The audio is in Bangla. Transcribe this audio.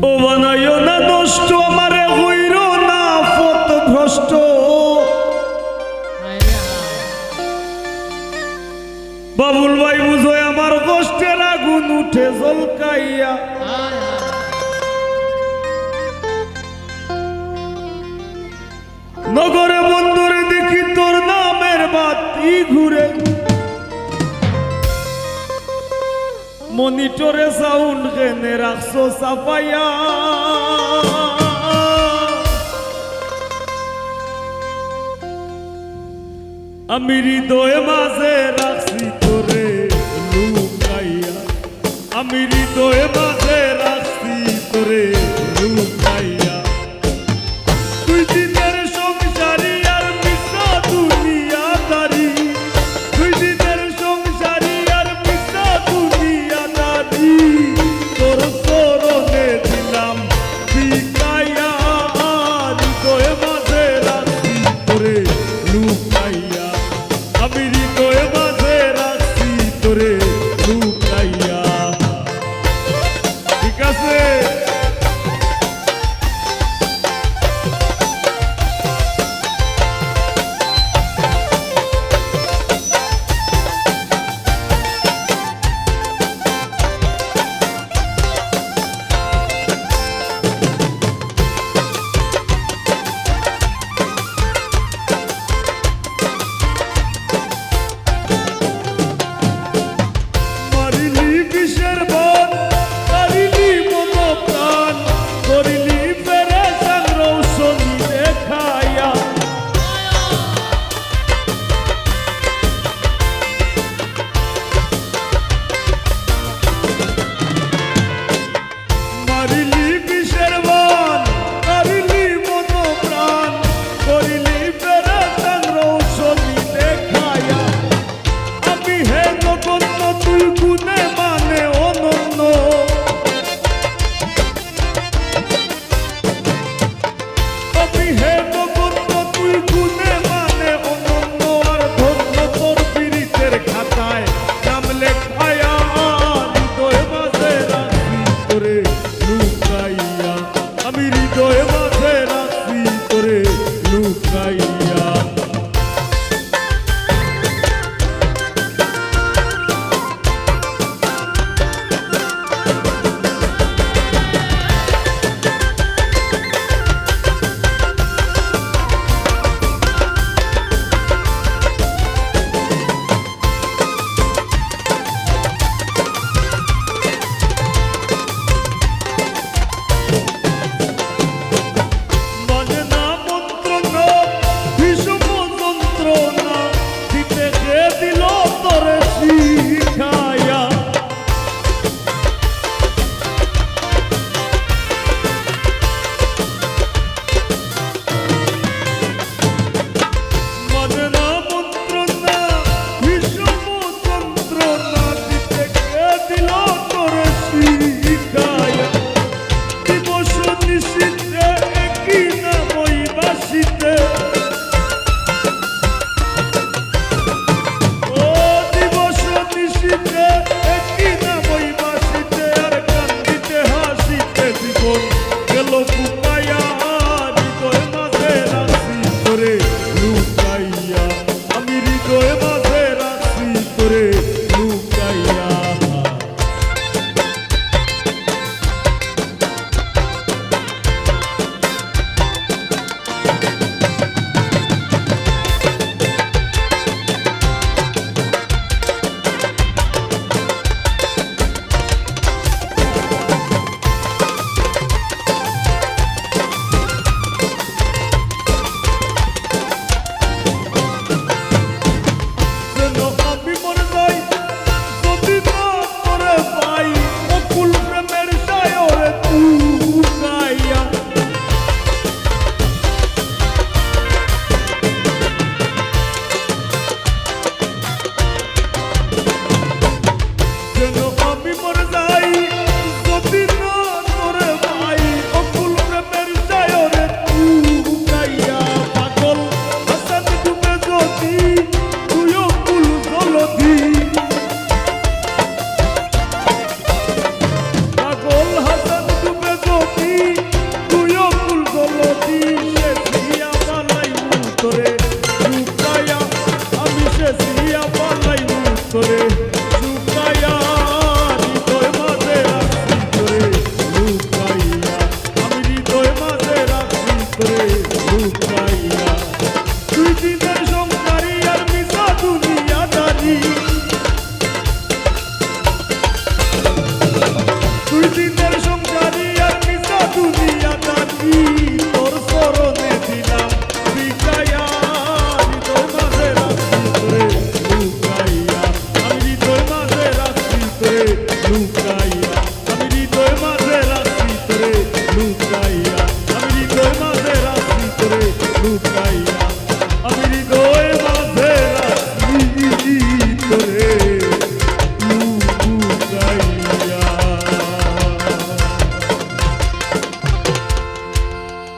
ও বানাইও না নষ্ট আমারে হইর না পথ ভ্রষ্ট বাবুল ভাই বুঝো আমার কষ্টের আগুন উঠে জলকাইয়া নগরে বন্দরে দেখি তোর নামের বাতি ঘুরে মনিটরে সাউন্ড কেনে রাখছো সাফাইয়া আমি হৃদয়ে মাঝে রাখছি তোরে লুকাইয়া আমি হৃদয়ে মাঝে রাখছি তোরে লুকাইয়া তুই দিনের সংসারী আর মিশা দুনিয়াদারি তুই দিনের সংসারী আর মিশা দুনিয়াদারি তোর চরণে দিলাম বিকাইয়া হৃদয়ে মাঝে রাখছি তোরে লুকাইয়া আমি হৃদয়ে মাঝে রাখছি তোরে লুকাইয়া ঠিক আছে করে